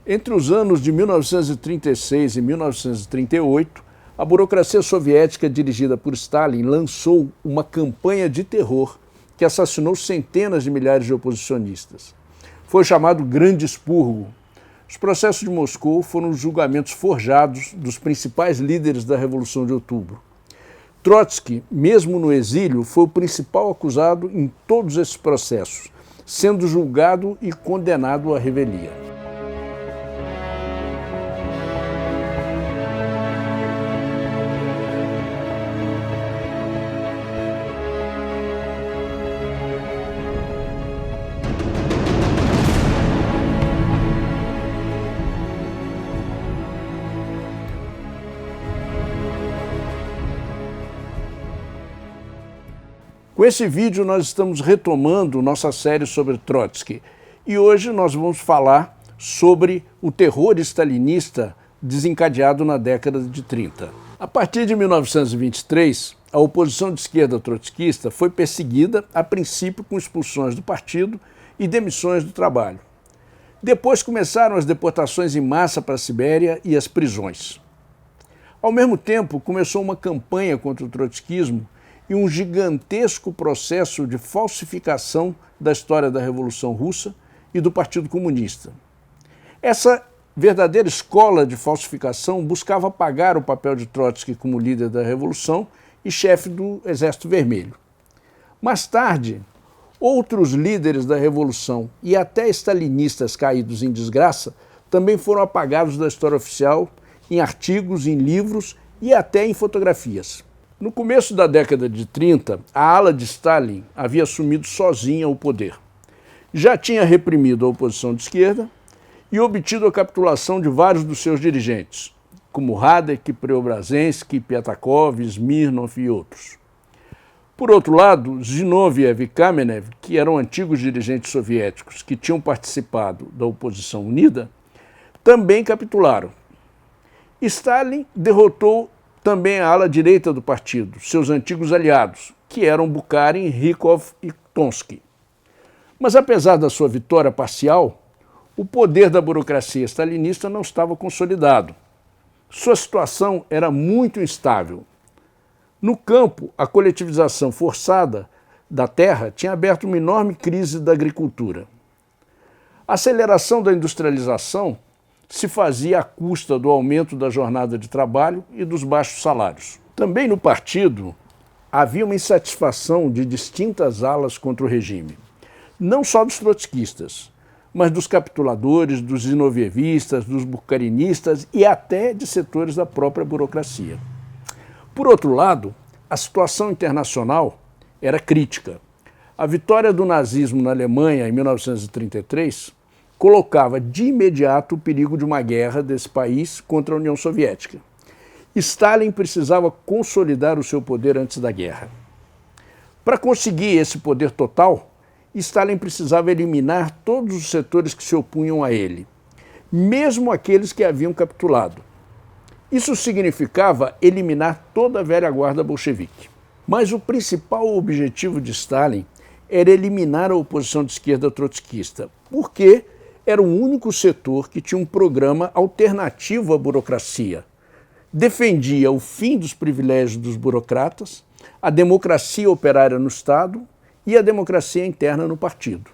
Entre os anos de 1936 e 1938, a burocracia soviética dirigida por Stalin lançou uma campanha de terror que assassinou centenas de milhares de oposicionistas. Foi chamado Grande Expurgo. Os processos de Moscou foram os julgamentos forjados dos principais líderes da Revolução de Outubro. Trotsky, mesmo no exílio, foi o principal acusado em todos esses processos, sendo julgado e condenado à revelia. Com esse vídeo nós estamos retomando nossa série sobre Trotsky e hoje nós vamos falar sobre o terror stalinista desencadeado na década de 30. A partir de 1923, a oposição de esquerda trotskista foi perseguida, a princípio com expulsões do partido e demissões do trabalho. Depois começaram as deportações em massa para a Sibéria e as prisões. Ao mesmo tempo, começou uma campanha contra o trotskismo e um gigantesco processo de falsificação da história da Revolução Russa e do Partido Comunista. Essa verdadeira escola de falsificação buscava apagar o papel de Trotsky como líder da Revolução e chefe do Exército Vermelho. Mais tarde, outros líderes da Revolução e até stalinistas caídos em desgraça também foram apagados da história oficial em artigos, em livros e até em fotografias. No começo da década de 30, a ala de Stalin havia assumido sozinha o poder. Já tinha reprimido a oposição de esquerda e obtido a capitulação de vários dos seus dirigentes, como Radek, Preobrazhensky, Pyatakov, Smirnov e outros. Por outro lado, Zinoviev e Kamenev, que eram antigos dirigentes soviéticos que tinham participado da oposição unida, também capitularam. Stalin derrotou também a ala direita do partido, seus antigos aliados, que eram Bukharin, Rykov e Tonsky. Mas apesar da sua vitória parcial, o poder da burocracia stalinista não estava consolidado. Sua situação era muito instável. No campo, a coletivização forçada da terra tinha aberto uma enorme crise da agricultura. A aceleração da industrialização se fazia à custa do aumento da jornada de trabalho e dos baixos salários. Também no partido havia uma insatisfação de distintas alas contra o regime, não só dos trotskistas, mas dos capituladores, dos zinovievistas, dos bukharinistas e até de setores da própria burocracia. Por outro lado, a situação internacional era crítica. A vitória do nazismo na Alemanha em 1933 colocava de imediato o perigo de uma guerra desse país contra a União Soviética. Stalin precisava consolidar o seu poder antes da guerra. Para conseguir esse poder total, Stalin precisava eliminar todos os setores que se opunham a ele, mesmo aqueles que haviam capitulado. Isso significava eliminar toda a velha guarda bolchevique. Mas o principal objetivo de Stalin era eliminar a oposição de esquerda trotskista, porque era o único setor que tinha um programa alternativo à burocracia. Defendia o fim dos privilégios dos burocratas, a democracia operária no Estado e a democracia interna no partido.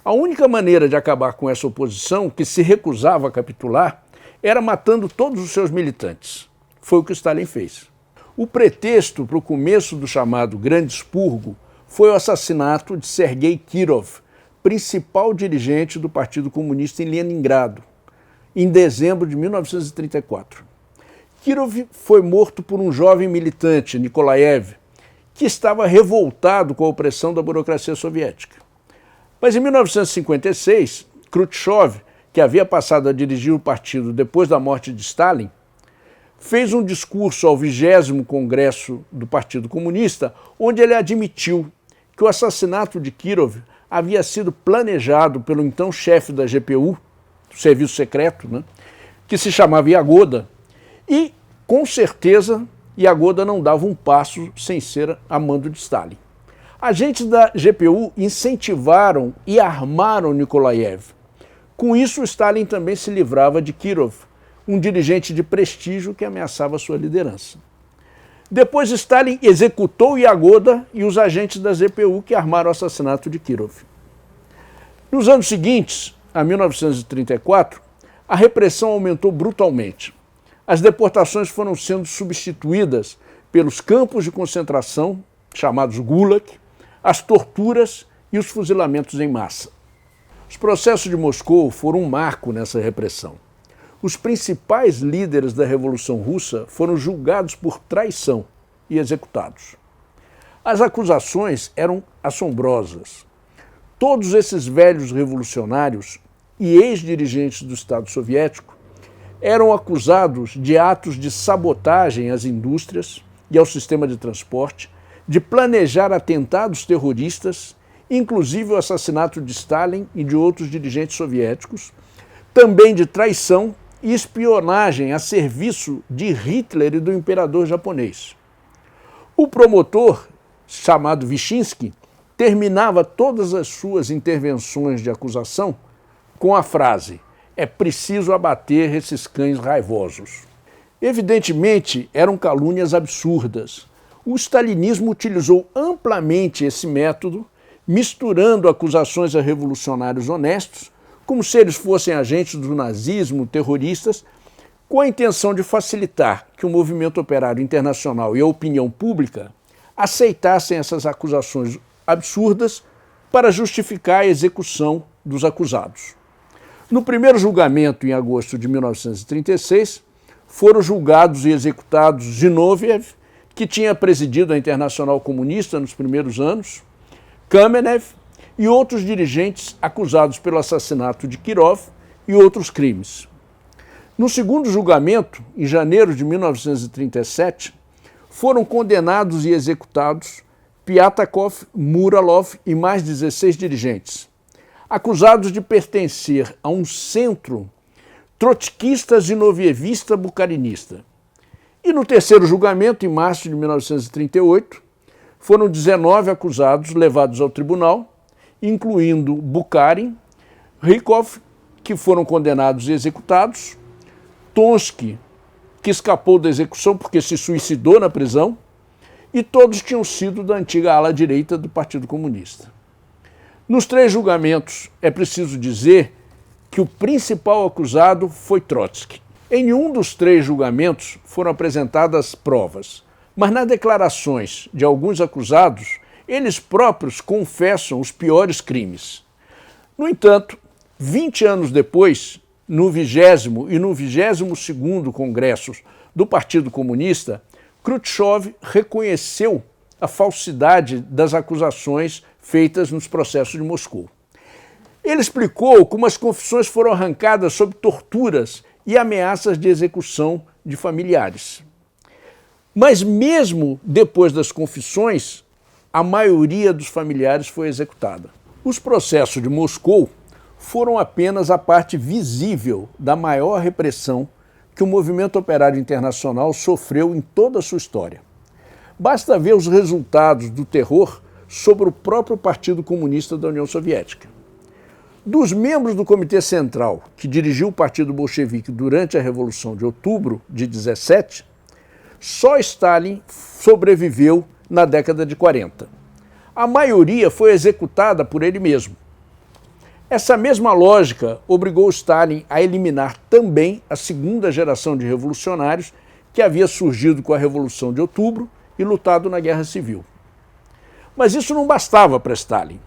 A única maneira de acabar com essa oposição, que se recusava a capitular, era matando todos os seus militantes. Foi o que Stalin fez. O pretexto para o começo do chamado Grande Expurgo foi o assassinato de Sergei Kirov, principal dirigente do Partido Comunista em Leningrado, em dezembro de 1934. Kirov foi morto por um jovem militante, Nikolaev, que estava revoltado com a opressão da burocracia soviética. Mas em 1956, Khrushchev, que havia passado a dirigir o partido depois da morte de Stalin, fez um discurso ao 20º Congresso do Partido Comunista, onde ele admitiu que o assassinato de Kirov havia sido planejado pelo então chefe da GPU, do Serviço Secreto, que se chamava Yagoda, e, com certeza, Yagoda não dava um passo sem ser a mando de Stalin. Agentes da GPU incentivaram e armaram Nikolaev. Com isso, Stalin também se livrava de Kirov, um dirigente de prestígio que ameaçava sua liderança. Depois, Stalin executou Yagoda e os agentes da ZPU que armaram o assassinato de Kirov. Nos anos seguintes, a 1934, a repressão aumentou brutalmente. As deportações foram sendo substituídas pelos campos de concentração, chamados Gulag, as torturas e os fuzilamentos em massa. Os processos de Moscou foram um marco nessa repressão. Os principais líderes da Revolução Russa foram julgados por traição e executados. As acusações eram assombrosas. Todos esses velhos revolucionários e ex-dirigentes do Estado Soviético eram acusados de atos de sabotagem às indústrias e ao sistema de transporte, de planejar atentados terroristas, inclusive o assassinato de Stalin e de outros dirigentes soviéticos, também de traição e espionagem a serviço de Hitler e do imperador japonês. O promotor, chamado Vyshinsky, terminava todas as suas intervenções de acusação com a frase: "É preciso abater esses cães raivosos". Evidentemente, eram calúnias absurdas. O stalinismo utilizou amplamente esse método, misturando acusações a revolucionários honestos, como se eles fossem agentes do nazismo, terroristas, com a intenção de facilitar que o movimento operário internacional e a opinião pública aceitassem essas acusações absurdas para justificar a execução dos acusados. No primeiro julgamento, em agosto de 1936, foram julgados e executados Zinoviev, que tinha presidido a Internacional Comunista nos primeiros anos, Kamenev e outros dirigentes acusados pelo assassinato de Kirov e outros crimes. No segundo julgamento, em janeiro de 1937, foram condenados e executados Piatakov, Muralov e mais 16 dirigentes, acusados de pertencer a um centro trotskista zinovievista bucarinista. E no terceiro julgamento, em março de 1938, foram 19 acusados levados ao tribunal, incluindo Bukharin, Rykov, que foram condenados e executados, Tonsky, que escapou da execução porque se suicidou na prisão, e todos tinham sido da antiga ala direita do Partido Comunista. Nos três julgamentos, é preciso dizer que o principal acusado foi Trotsky. Em nenhum dos três julgamentos foram apresentadas provas, mas nas declarações de alguns acusados, eles próprios confessam os piores crimes. No entanto, 20 anos depois, no 20º e no 22º Congressos do Partido Comunista, Khrushchev reconheceu a falsidade das acusações feitas nos processos de Moscou. Ele explicou como as confissões foram arrancadas sob torturas e ameaças de execução de familiares. Mas mesmo depois das confissões, a maioria dos familiares foi executada. Os processos de Moscou foram apenas a parte visível da maior repressão que o movimento operário internacional sofreu em toda a sua história. Basta ver os resultados do terror sobre o próprio Partido Comunista da União Soviética. Dos membros do Comitê Central, que dirigiu o Partido Bolchevique durante a Revolução de Outubro de 17, só Stalin sobreviveu na década de 40. A maioria foi executada por ele mesmo. Essa mesma lógica obrigou Stalin a eliminar também a segunda geração de revolucionários que havia surgido com a Revolução de Outubro e lutado na Guerra Civil. Mas isso não bastava para Stalin.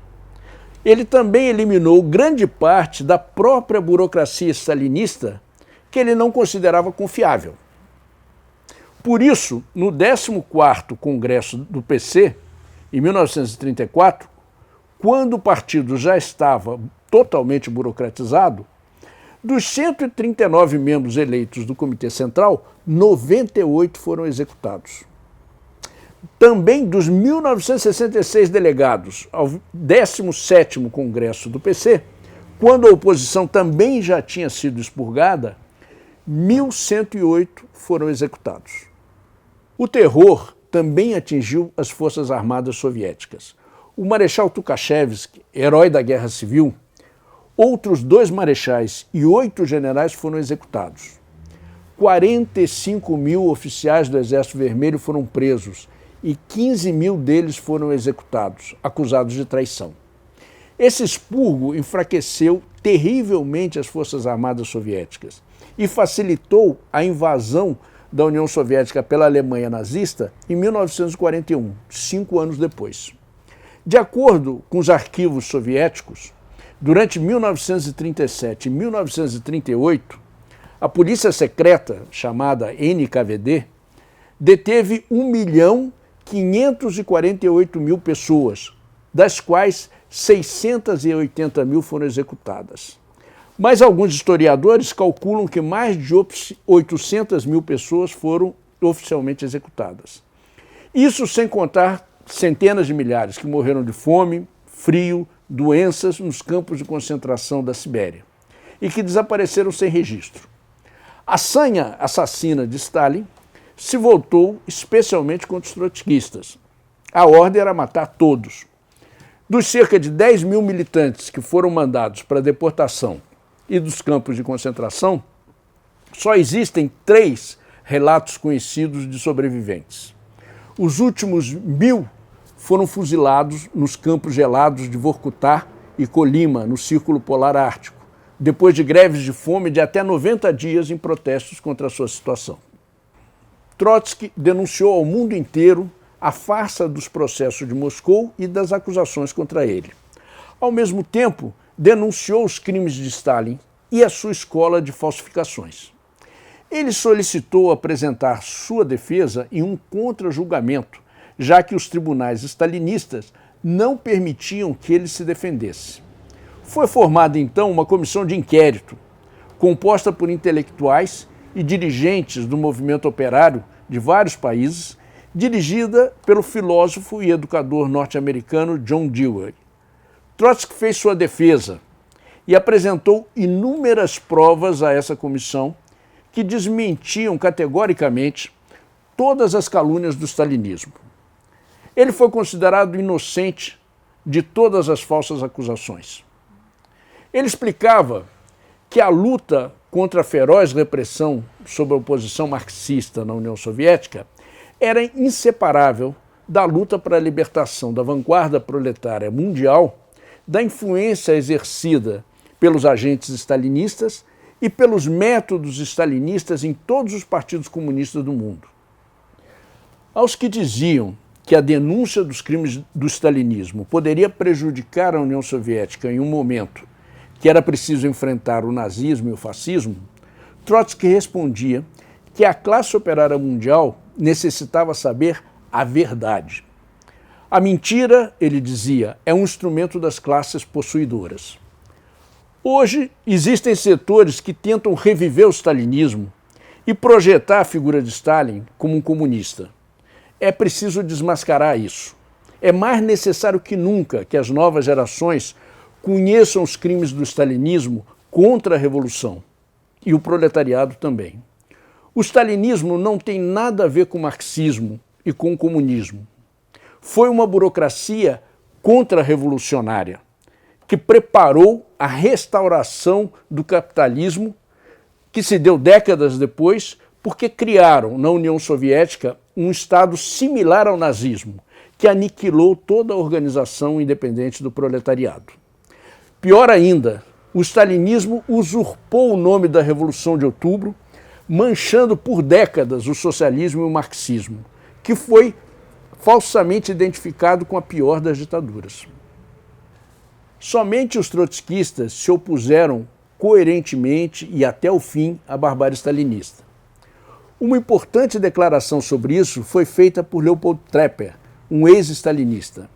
Ele também eliminou grande parte da própria burocracia stalinista que ele não considerava confiável. Por isso, no 14º Congresso do PC, em 1934, quando o partido já estava totalmente burocratizado, dos 139 membros eleitos do Comitê Central, 98 foram executados. Também dos 1.966 delegados ao 17º Congresso do PC, quando a oposição também já tinha sido expurgada, 1.108 foram executados. O terror também atingiu as Forças Armadas Soviéticas. O Marechal Tukhachevsky, herói da Guerra Civil, Outros 2 marechais e 8 generais foram executados. 45 mil oficiais do Exército Vermelho foram presos e 15 mil deles foram executados, acusados de traição. Esse expurgo enfraqueceu terrivelmente as Forças Armadas soviéticas e facilitou a invasão da União Soviética pela Alemanha nazista em 1941, 5 anos depois. De acordo com os arquivos soviéticos, durante 1937 e 1938, a polícia secreta, chamada NKVD, deteve 1.548.000 pessoas, das quais 680 mil foram executadas. Mas alguns historiadores calculam que mais de 800 mil pessoas foram oficialmente executadas. Isso sem contar centenas de milhares que morreram de fome, frio, doenças nos campos de concentração da Sibéria e que desapareceram sem registro. A sanha assassina de Stalin se voltou especialmente contra os trotskistas. A ordem era matar todos. Dos cerca de 10 mil militantes que foram mandados para a deportação e dos campos de concentração, só existem 3 relatos conhecidos de sobreviventes. Os últimos 1.000 foram fuzilados nos campos gelados de Vorkuta e Kolyma, no Círculo Polar Ártico, depois de greves de fome de até 90 dias em protestos contra a sua situação. Trotsky denunciou ao mundo inteiro a farsa dos processos de Moscou e das acusações contra ele. Ao mesmo tempo, denunciou os crimes de Stalin e a sua escola de falsificações. Ele solicitou apresentar sua defesa em um contra-julgamento, já que os tribunais stalinistas não permitiam que ele se defendesse. Foi formada então uma comissão de inquérito, composta por intelectuais e dirigentes do movimento operário de vários países, dirigida pelo filósofo e educador norte-americano John Dewey. Trotsky fez sua defesa e apresentou inúmeras provas a essa comissão que desmentiam categoricamente todas as calúnias do stalinismo. Ele foi considerado inocente de todas as falsas acusações. Ele explicava que a luta contra a feroz repressão sob a oposição marxista na União Soviética era inseparável da luta para a libertação da vanguarda proletária mundial, da influência exercida pelos agentes stalinistas e pelos métodos stalinistas em todos os partidos comunistas do mundo. Aos que diziam que a denúncia dos crimes do stalinismo poderia prejudicar a União Soviética em um momento que era preciso enfrentar o nazismo e o fascismo, Trotsky respondia que a classe operária mundial necessitava saber a verdade. A mentira, ele dizia, é um instrumento das classes possuidoras. Hoje, existem setores que tentam reviver o stalinismo e projetar a figura de Stalin como um comunista. É preciso desmascarar isso. É mais necessário que nunca que as novas gerações conheçam os crimes do stalinismo contra a revolução e o proletariado também. O stalinismo não tem nada a ver com o marxismo e com o comunismo. Foi uma burocracia contra-revolucionária que preparou a restauração do capitalismo, que se deu décadas depois, porque criaram na União Soviética um Estado similar ao nazismo, que aniquilou toda a organização independente do proletariado. Pior ainda, o stalinismo usurpou o nome da Revolução de Outubro, manchando por décadas o socialismo e o marxismo, que foi falsamente identificado com a pior das ditaduras. Somente os trotskistas se opuseram coerentemente e até o fim à barbárie stalinista. Uma importante declaração sobre isso foi feita por Leopold Trepper, um ex-stalinista.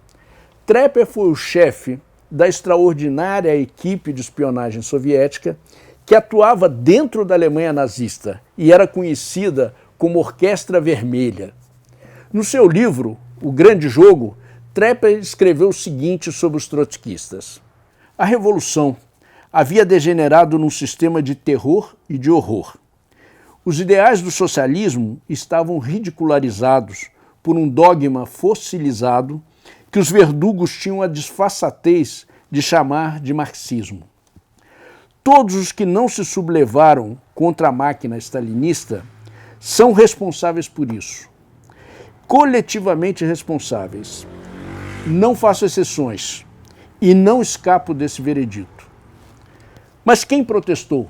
Trepper foi o chefe da extraordinária equipe de espionagem soviética que atuava dentro da Alemanha nazista e era conhecida como Orquestra Vermelha. No seu livro, O Grande Jogo, Trepper escreveu o seguinte sobre os trotskistas. A revolução havia degenerado num sistema de terror e de horror. Os ideais do socialismo estavam ridicularizados por um dogma fossilizado que os verdugos tinham a disfarçatez de chamar de marxismo. Todos os que não se sublevaram contra a máquina stalinista são responsáveis por isso. Coletivamente responsáveis. Não faço exceções e não escapo desse veredito. Mas quem protestou?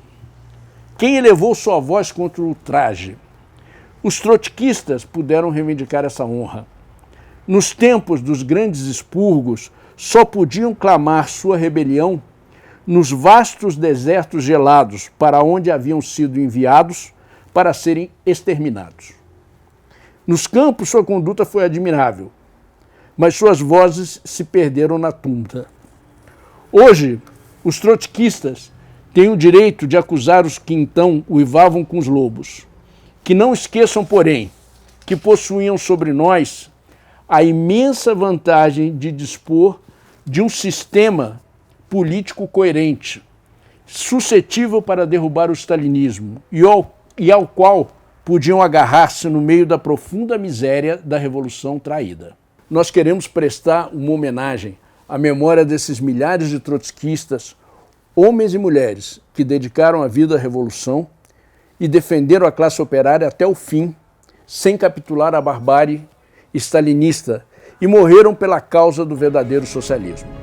Quem elevou sua voz contra o ultraje? Os trotskistas puderam reivindicar essa honra. Nos tempos dos grandes expurgos, só podiam clamar sua rebelião nos vastos desertos gelados para onde haviam sido enviados para serem exterminados. Nos campos, sua conduta foi admirável, mas suas vozes se perderam na tunda. Hoje, os trotskistas têm o direito de acusar os que então uivavam com os lobos. Que não esqueçam, porém, que possuíam sobre nós a imensa vantagem de dispor de um sistema político coerente, suscetível para derrubar o stalinismo e ao qual podiam agarrar-se no meio da profunda miséria da Revolução traída. Nós queremos prestar uma homenagem à memória desses milhares de trotskistas, homens e mulheres, que dedicaram a vida à Revolução e defenderam a classe operária até o fim, sem capitular à barbárie stalinista, e morreram pela causa do verdadeiro socialismo.